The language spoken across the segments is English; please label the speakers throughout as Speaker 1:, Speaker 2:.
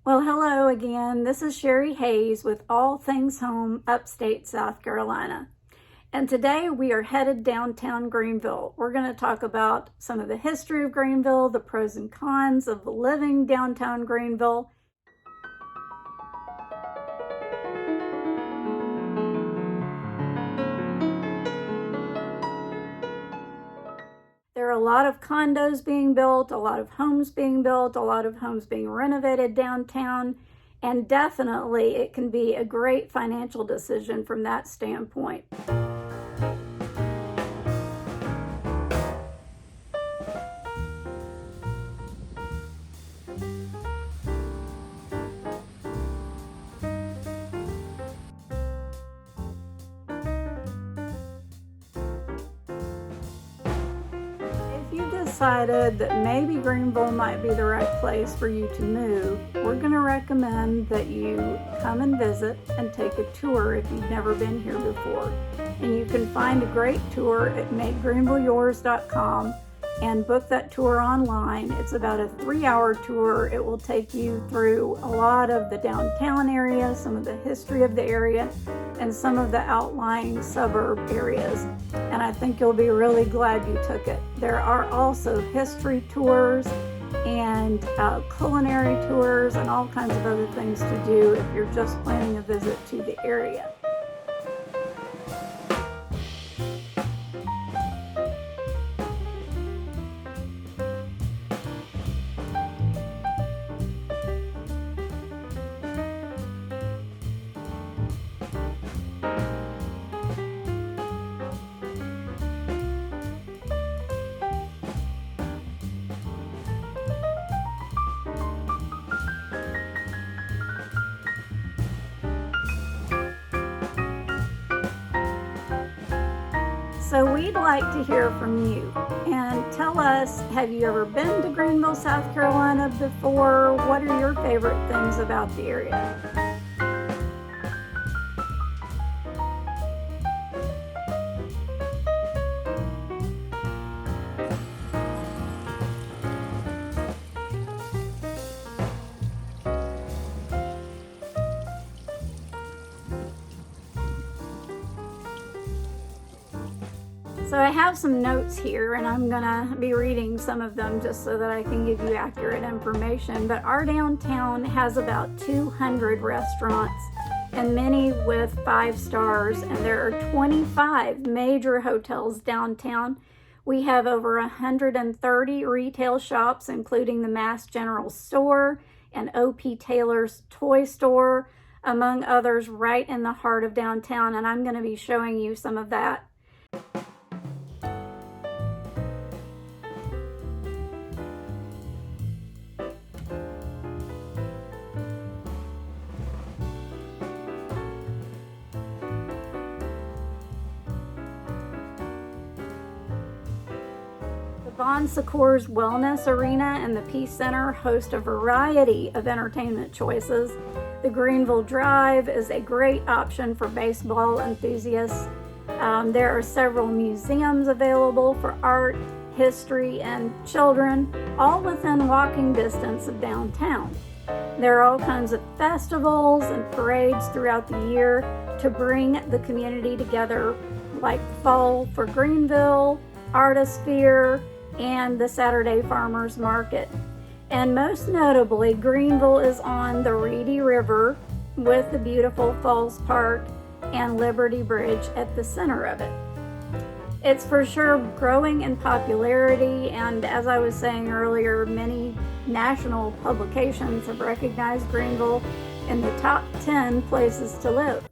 Speaker 1: Well, hello again. This is Sherry Hayes with All Things Home, Upstate South Carolina. And today we are headed downtown Greenville. We're going to talk about some of the history of Greenville, the pros and cons of living downtown Greenville. There are a lot of condos being built, a lot of homes being built, a lot of homes being renovated downtown, and definitely it can be a great financial decision from that standpoint. Decided that maybe Greenville might be the right place for you to move, we're going to recommend that you come and visit and take a tour if you've never been here before. And you can find a great tour at makegreenvilleyours.com and book that tour online. It's about a 3-hour tour. It will take you through a lot of the downtown area, some of the history of the area, and some of the outlying suburb areas. And I think you'll be really glad you took it. There are also history tours and culinary tours and all kinds of other things to do if you're just planning a visit to the area. So we'd like to hear from you and tell us, have you ever been to Greenville, South Carolina before? What are your favorite things about the area? So I have some notes here, and I'm gonna be reading some of them just so that I can give you accurate information. But our downtown has about 200 restaurants, and many with 5 stars, and there are 25 major hotels downtown. We have over 130 retail shops, including the Mass General Store and O.P. Taylor's Toy Store, among others, right in the heart of downtown, and I'm gonna be showing you some of that. Bon Secours Wellness Arena and the Peace Center host a variety of entertainment choices. The Greenville Drive is a great option for baseball enthusiasts. There are several museums available for art, history, and children, all within walking distance of downtown. There are all kinds of festivals and parades throughout the year to bring the community together, like Fall for Greenville, Artisphere, and the Saturday Farmers Market. And most notably, Greenville is on the Reedy River with the beautiful Falls Park and Liberty Bridge at the center of it. It's for sure growing in popularity, and as I was saying earlier, many national publications have recognized Greenville in the top 10 places to live.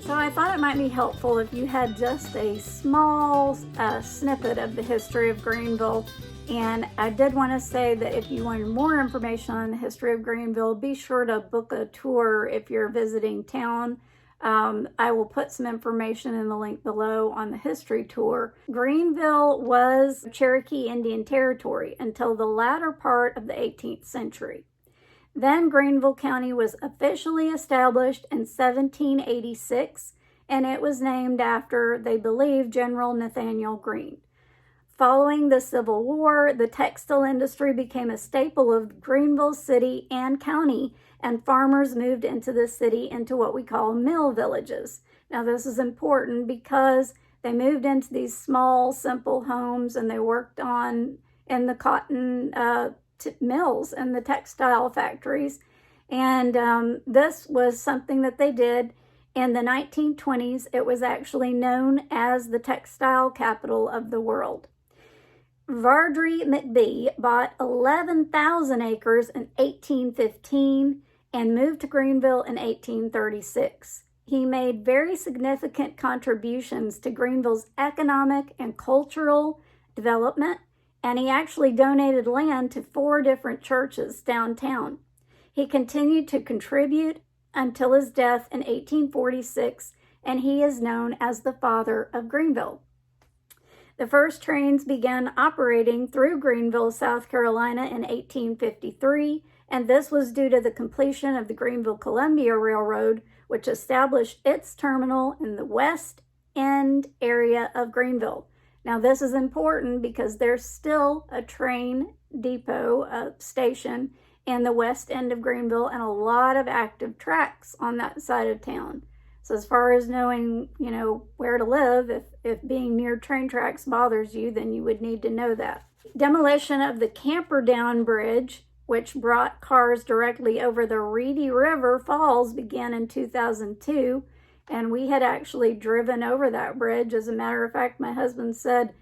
Speaker 1: So I thought it might be helpful if you had just a small snippet of the history of Greenville. And I did want to say that if you wanted more information on the history of Greenville, be sure to book a tour if you're visiting town. I will put some information in the link below on the history tour. Greenville was Cherokee Indian Territory until the latter part of the 18th century. Then Greenville County was officially established in 1786, and it was named after, they believe, General Nathaniel Greene. Following the Civil War, the textile industry became a staple of Greenville city and county, and farmers moved into the city into what we call mill villages. Now, this is important because they moved into these small, simple homes, and they worked in the cotton mills and the textile factories. And this was something that they did in the 1920s. It was actually known as the textile capital of the world. Vardry McBee bought 11,000 acres in 1815 and moved to Greenville in 1836. He made very significant contributions to Greenville's economic and cultural development, and he actually donated land to 4 different churches downtown. He continued to contribute until his death in 1846, and he is known as the father of Greenville. The first trains began operating through Greenville, South Carolina in 1853, and this was due to the completion of the Greenville-Columbia Railroad, which established its terminal in the West End area of Greenville. Now, this is important because there's still a train depot, a station in the West End of Greenville, and a lot of active tracks on that side of town. So as far as knowing, where to live, if being near train tracks bothers you, then you would need to know that. Demolition of the Camperdown Bridge, which brought cars directly over the Reedy River Falls, began in 2002. And we had actually driven over that bridge. As a matter of fact, my husband said,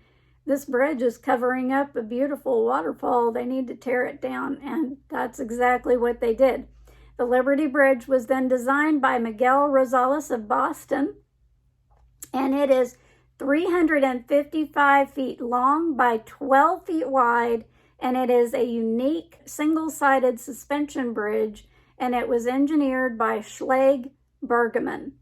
Speaker 1: this bridge is covering up a beautiful waterfall. They need to tear it down. And that's exactly what they did. The Liberty Bridge was then designed by Miguel Rosales of Boston, and it is 355 feet long by 12 feet wide, and it is a unique single-sided suspension bridge, and it was engineered by Schleg Bergman,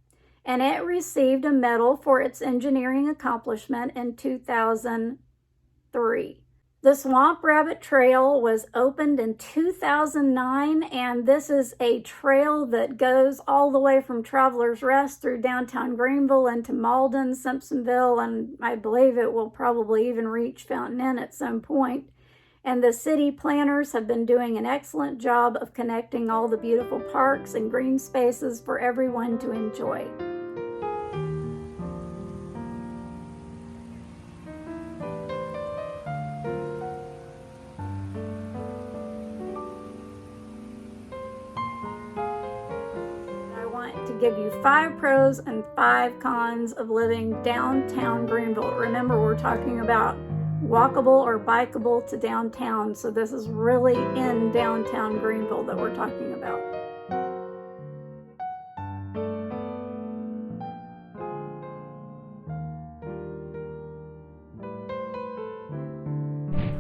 Speaker 1: and it received a medal for its engineering accomplishment in 2003. The Swamp Rabbit Trail was opened in 2009, and this is a trail that goes all the way from Travelers Rest through downtown Greenville into Malden, Simpsonville, and I believe it will probably even reach Fountain Inn at some point. And the city planners have been doing an excellent job of connecting all the beautiful parks and green spaces for everyone to enjoy. To give you 5 pros and 5 cons of living downtown Greenville. Remember, we're talking about walkable or bikeable to downtown, so this is really in downtown Greenville that we're talking about.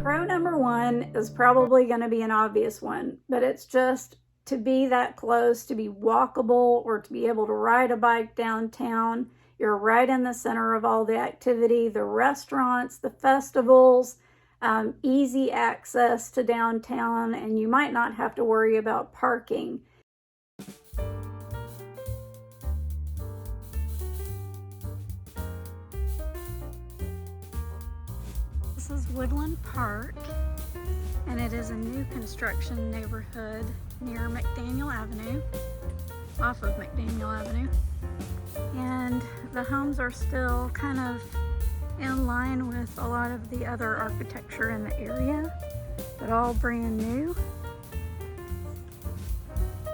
Speaker 1: Pro number 1 is probably going to be an obvious one, but it's just to be that close, to be walkable, or to be able to ride a bike downtown. You're right in the center of all the activity, the restaurants, the festivals, easy access to downtown, and you might not have to worry about parking. This is Woodland Park, and it is a new construction neighborhood near McDaniel Avenue, off of McDaniel Avenue. And the homes are still kind of in line with a lot of the other architecture in the area, but all brand new.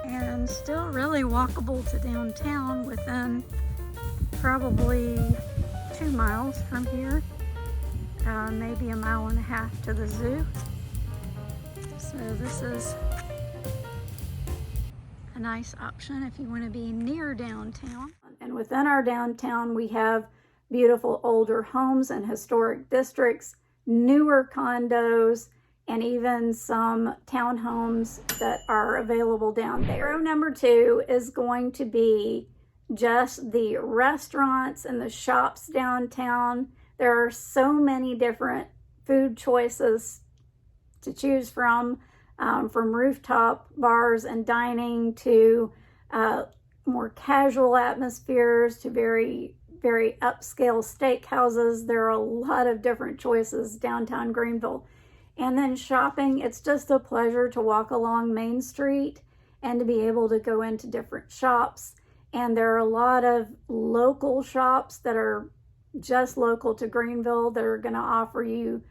Speaker 1: And still really walkable to downtown within probably 2 miles from here, maybe 1.5 miles to the zoo. So this is a nice option if you want to be near downtown. And within our downtown, we have beautiful older homes and historic districts, newer condos, and even some townhomes that are available down there. Pro number 2 is going to be just the restaurants and the shops downtown. There are so many different food choices to choose from rooftop bars and dining to more casual atmospheres to very, very upscale steakhouses. There are a lot of different choices downtown Greenville. And then shopping, it's just a pleasure to walk along Main Street and to be able to go into different shops. And there are a lot of local shops that are just local to Greenville that are going to offer you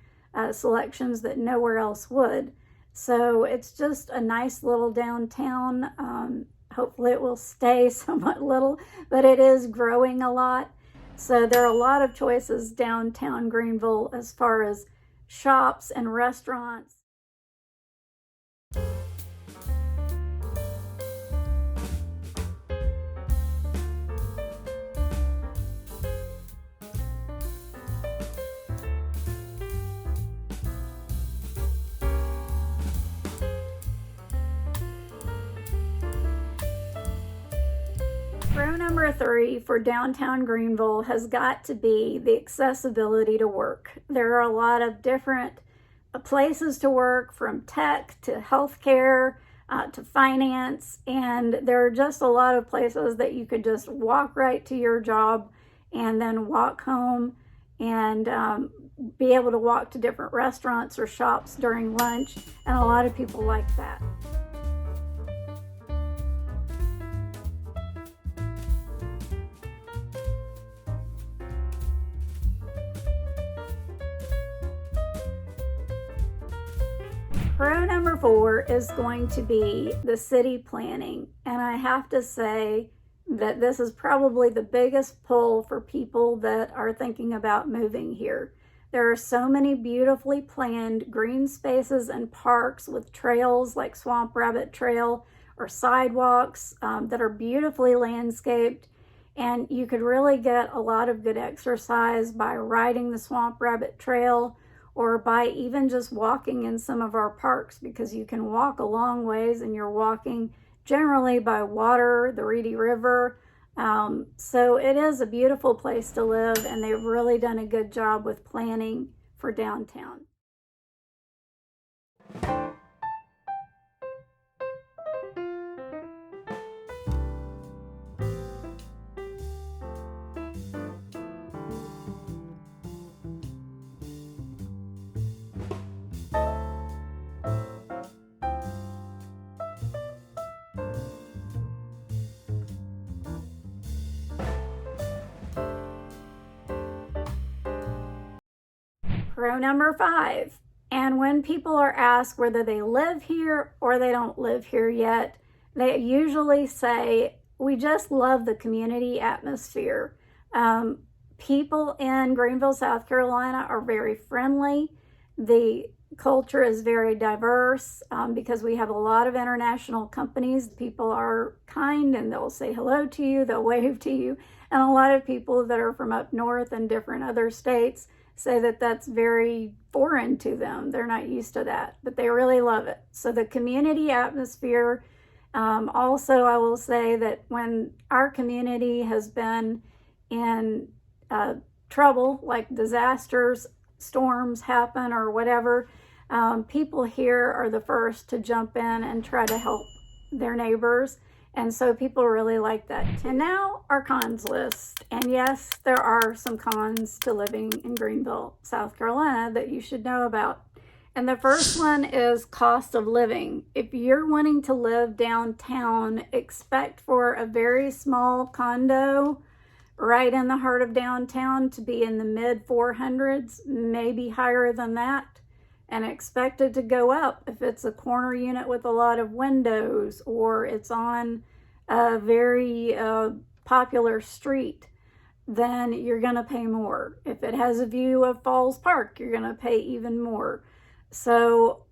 Speaker 1: selections that nowhere else would. So it's just a nice little downtown. Hopefully it will stay somewhat little, but it is growing a lot. So there are a lot of choices downtown Greenville as far as shops and restaurants. Pro number 3 for downtown Greenville has got to be the accessibility to work. There are a lot of different places to work, from tech to healthcare to finance, and there are just a lot of places that you could just walk right to your job and then walk home and be able to walk to different restaurants or shops during lunch, and a lot of people like that. Pro number 4 is going to be the city planning. And I have to say that this is probably the biggest pull for people that are thinking about moving here. There are so many beautifully planned green spaces and parks with trails like Swamp Rabbit Trail or sidewalks that are beautifully landscaped. And you could really get a lot of good exercise by riding the Swamp Rabbit Trail, or by even just walking in some of our parks, because you can walk a long ways and you're walking generally by water, the Reedy River. So it is a beautiful place to live, and they've really done a good job with planning for downtown. Pro number 5. And when people are asked whether they live here or they don't live here yet, they usually say, we just love the community atmosphere. People in Greenville, South Carolina are very friendly. The culture is very diverse because we have a lot of international companies. People are kind and they'll say hello to you, they'll wave to you. And a lot of people that are from up north and different other states say that that's very foreign to them. They're not used to that, but they really love it. So the community atmosphere. Also, I will say that when our community has been in trouble, like disasters, storms happen or whatever, people here are the first to jump in and try to help their neighbors. And so people really like that. And now our cons list. And yes, there are some cons to living in Greenville, South Carolina that you should know about. And the first one is cost of living. If you're wanting to live downtown, expect for a very small condo right in the heart of downtown to be in the mid 400s, maybe higher than that. And expect it to go up if it's a corner unit with a lot of windows, or it's on a very popular street, then you're going to pay more. If it has a view of Falls Park, you're going to pay even more. So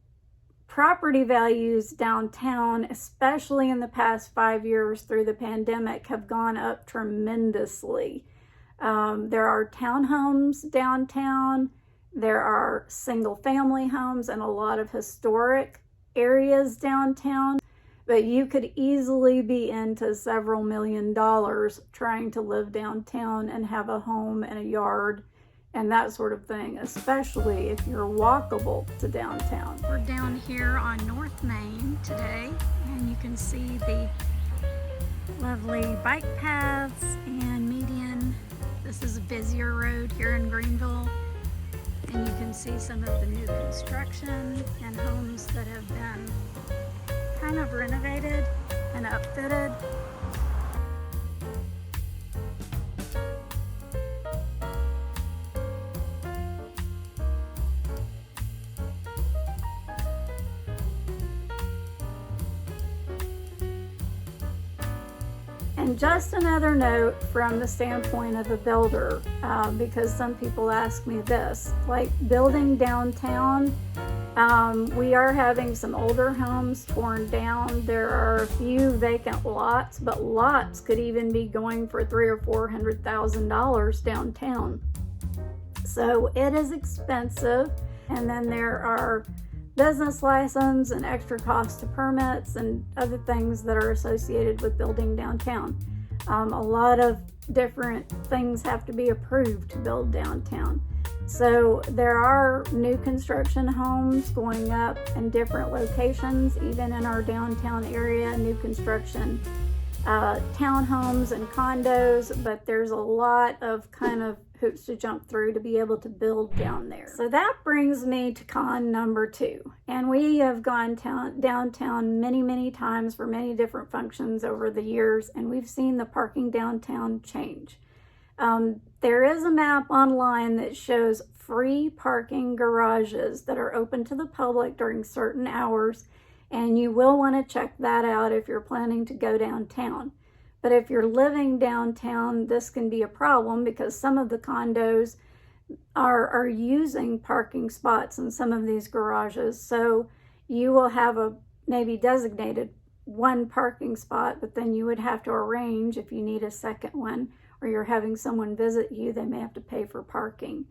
Speaker 1: property values downtown, especially in the past 5 years through the pandemic, have gone up tremendously. There are townhomes downtown. There are single family homes and a lot of historic areas downtown. but you could easily be into several $1,000,000 trying to live downtown and have a home and a yard and that sort of thing, especially if you're walkable to downtown. We're down here on North Main today, and you can see the lovely bike paths and median. This is a busier road here in Greenville, and you can see some of the new construction and homes that have been kind of renovated and upfitted. And just another note from the standpoint of a builder, because some people ask me this, like building downtown, we are having some older homes torn down. There are a few vacant lots, but lots could even be going for $300,000 or $400,000 downtown. So it is expensive. And then there are business license and extra cost to permits and other things that are associated with building downtown. A lot of different things have to be approved to build downtown. So there are new construction homes going up in different locations, even in our downtown area, new construction townhomes and condos, but there's a lot of kind of hoops to jump through to be able to build down there. So that brings me to con number 2. And we have gone downtown many times for many different functions over the years, and we've seen the parking downtown change. There is a map online that shows free parking garages that are open to the public during certain hours, and you will want to check that out if you're planning to go downtown. But if you're living downtown, this can be a problem because some of the condos are using parking spots in some of these garages. So you will have a maybe designated one parking spot, but then you would have to arrange if you need a second one, or you're having someone visit you, they may have to pay for parking.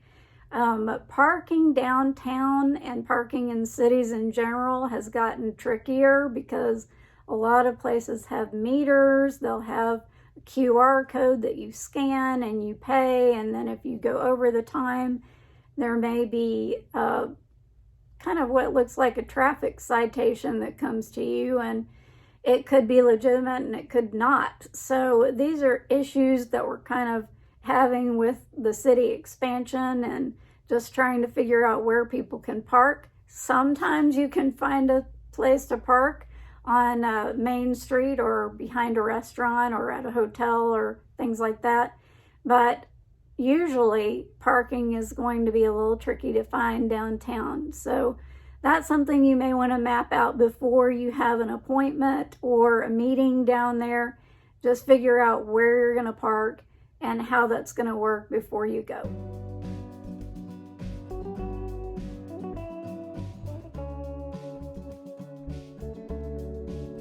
Speaker 1: Parking downtown and parking in cities in general has gotten trickier because a lot of places have meters. They'll have a QR code that you scan and you pay, and then if you go over the time, there may be kind of what looks like a traffic citation that comes to you, and it could be legitimate and it could not. So these are issues that we're kind of having with the city expansion and just trying to figure out where people can park. Sometimes you can find a place to park on Main Street or behind a restaurant or at a hotel or things like that. But usually parking is going to be a little tricky to find downtown. So that's something you may want to map out before you have an appointment or a meeting down there. Just figure out where you're going to park and how that's going to work before you go.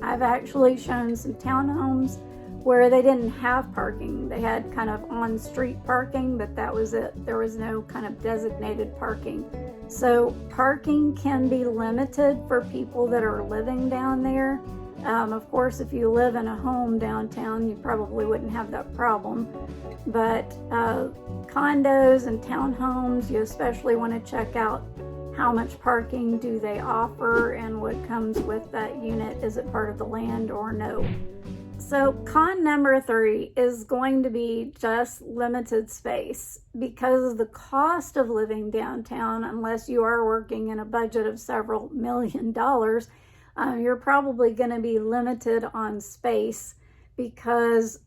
Speaker 1: I've actually shown some townhomes where they didn't have parking. They had kind of on-street parking, but that was it. There was no kind of designated parking. So parking can be limited for people that are living down there. Of course, if you live in a home downtown, you probably wouldn't have that problem. But condos and townhomes, you especially want to check out how much parking do they offer and what comes with that unit. Is it part of the land or no? So con number 3 is going to be just limited space. Because of the cost of living downtown, unless you are working in a budget of several $1,000,000, you're probably going to be limited on space, because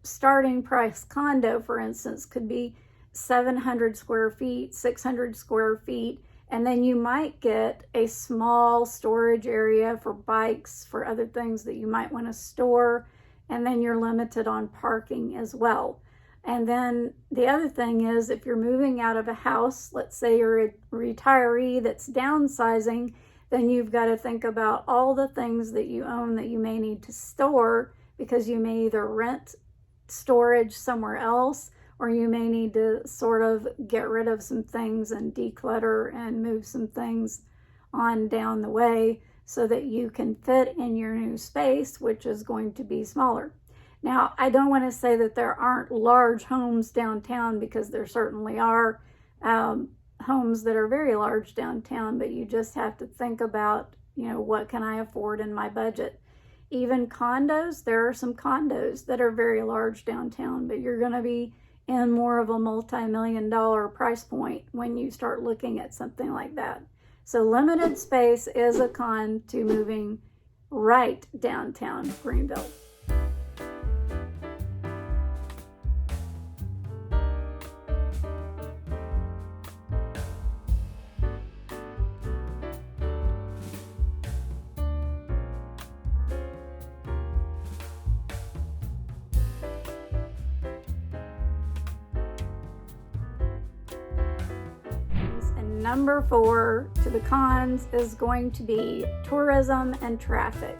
Speaker 1: starting price condo, for instance, could be 700 square feet, 600 square feet, and then you might get a small storage area for bikes, for other things that you might want to store, and then you're limited on parking as well. And then the other thing is, if you're moving out of a house, let's say you're a retiree that's downsizing, then you've got to think about all the things that you own that you may need to store, because you may either rent storage somewhere else, or you may need to sort of get rid of some things and declutter and move some things on down the way. so that you can fit in your new space, which is going to be smaller. Now, I don't want to say that there aren't large homes downtown, because there certainly are homes that are very large downtown, but you just have to think about, what can I afford in my budget? Even condos, there are some condos that are very large downtown, but you're going to be in more of a multi-million-dollar price point when you start looking at something like that. So limited space is a con to moving right downtown Greenville. Number 4 to the cons is going to be tourism and traffic.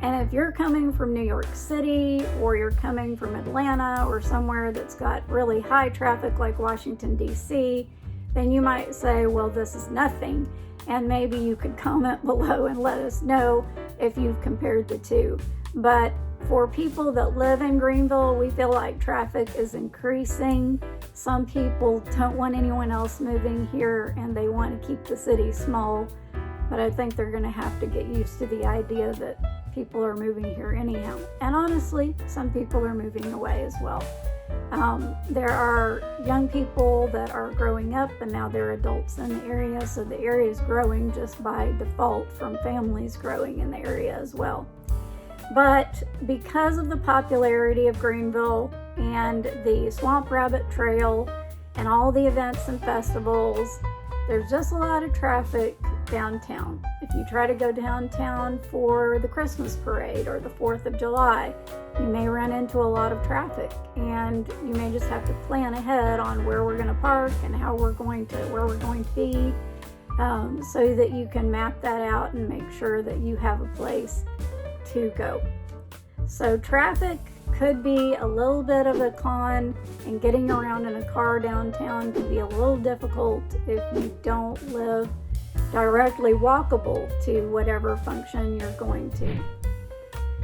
Speaker 1: And if you're coming from New York City, or you're coming from Atlanta, or somewhere that's got really high traffic like Washington, D.C., then you might say, well, this is nothing. And maybe you could comment below and let us know if you've compared the two. But for people that live in Greenville, we feel like traffic is increasing. Some people don't want anyone else moving here, and they want to keep the city small. But I think they're going to have to get used to the idea that people are moving here anyhow. And honestly, some people are moving away as well. There are young people that are growing up, and now they're adults in the area. So the area is growing just by default from families growing in the area as well. But because of the popularity of Greenville and the Swamp Rabbit Trail and all the events and festivals, there's just a lot of traffic downtown. If you try to go downtown for the Christmas parade or the 4th of July, you may run into a lot of traffic, and you may just have to plan ahead on where we're going to park and where we're going to be, so that you can map that out and make sure that you have a place to go. So traffic could be a little bit of a con, and getting around in a car downtown could be a little difficult if you don't live directly walkable to whatever function you're going to.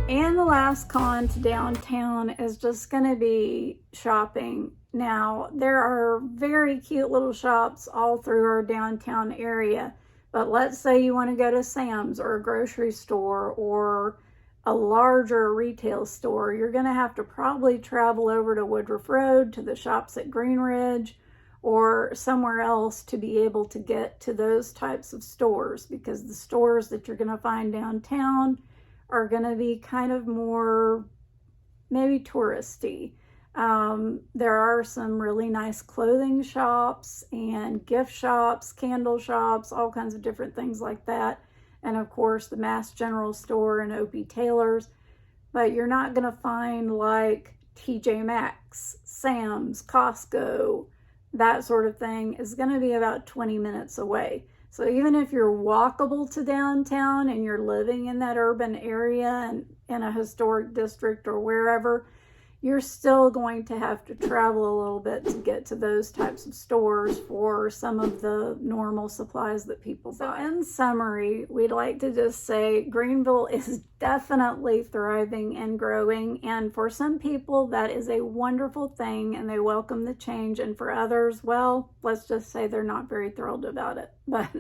Speaker 1: And the last con to downtown is just going to be shopping. Now, there are very cute little shops all through our downtown area, but let's say you want to go to Sam's or a grocery store or a larger retail store, you're going to have to probably travel over to Woodruff Road to the shops at Green Ridge or somewhere else to be able to get to those types of stores, because the stores that you're going to find downtown are going to be kind of more maybe touristy. There are some really nice clothing shops and gift shops, candle shops, all kinds of different things like that. And of course the Mass General Store and O.P. Taylor's, but you're not going to find like TJ Maxx, Sam's, Costco, that sort of thing is going to be about 20 minutes away. So even if you're walkable to downtown and you're living in that urban area and in a historic district or wherever, you're still going to have to travel a little bit to get to those types of stores for some of the normal supplies that people buy. So in summary, we'd like to just say Greenville is definitely thriving and growing, and for some people that is a wonderful thing and they welcome the change, and for others, well, let's just say they're not very thrilled about it. But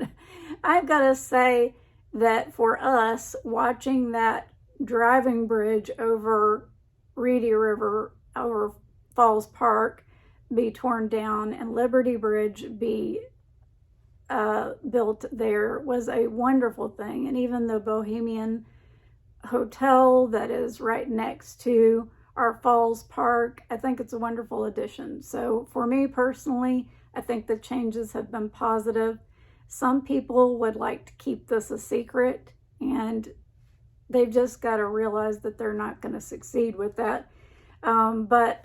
Speaker 1: I've got to say that for us, watching that driving bridge over Reedy River over Falls Park be torn down and Liberty Bridge be built there was a wonderful thing. And even the Bohemian Hotel that is right next to our Falls Park, I think it's a wonderful addition. So for me personally, I think the changes have been positive. Some people would like to keep this a secret, and they've just got to realize that they're not going to succeed with that. But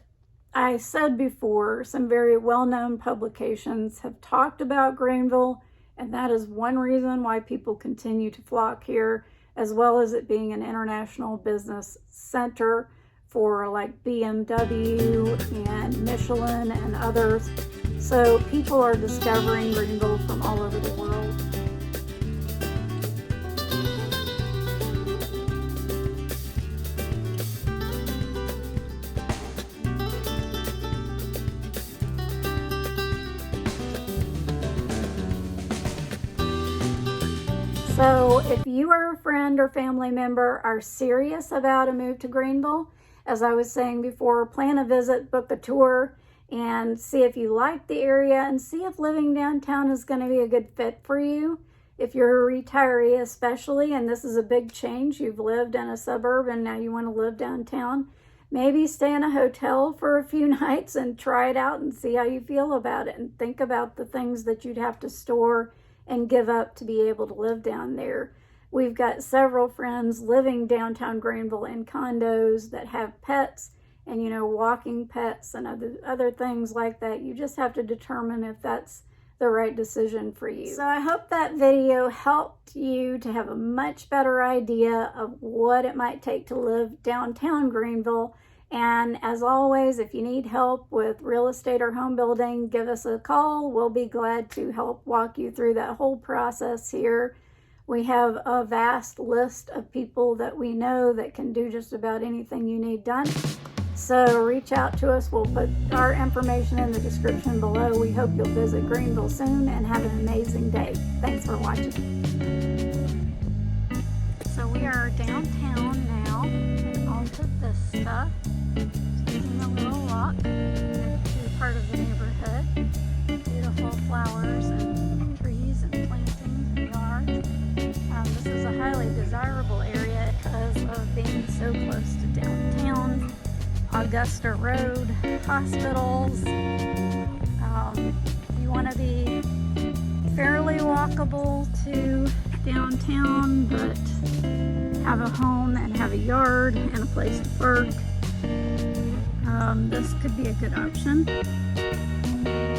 Speaker 1: I said before, some very well-known publications have talked about Greenville, and that is one reason why people continue to flock here, as well as it being an international business center for like BMW and Michelin and others. So people are discovering Greenville from all over the world. So if you or a friend or family member are serious about a move to Greenville, as I was saying before, plan a visit, book a tour, and see if you like the area and see if living downtown is going to be a good fit for you. If you're a retiree especially, and this is a big change, you've lived in a suburb and now you want to live downtown, maybe stay in a hotel for a few nights and try it out and see how you feel about it, and think about the things that you'd have to store and give up to be able to live down there. We've got several friends living downtown Greenville in condos that have pets and, you know, walking pets and other things like that. You just have to determine if that's the right decision for you. So I hope that video helped you to have a much better idea of what it might take to live downtown Greenville. And as always, if you need help with real estate or home building, give us a call. We'll be glad to help walk you through that whole process here. We have a vast list of people that we know that can do just about anything you need done. So reach out to us. We'll put our information in the description below. We hope you'll visit Greenville soon and have an amazing day. Thanks for watching. So we are downtown now, and I'll put this stuff using a little walk to part of the neighborhood. Beautiful flowers and trees and plantings and yards. This is a highly desirable area because of being so close to downtown. Augusta Road, hospitals. You want to be fairly walkable to downtown, but have a home and have a yard and a place to park. This could be a good option.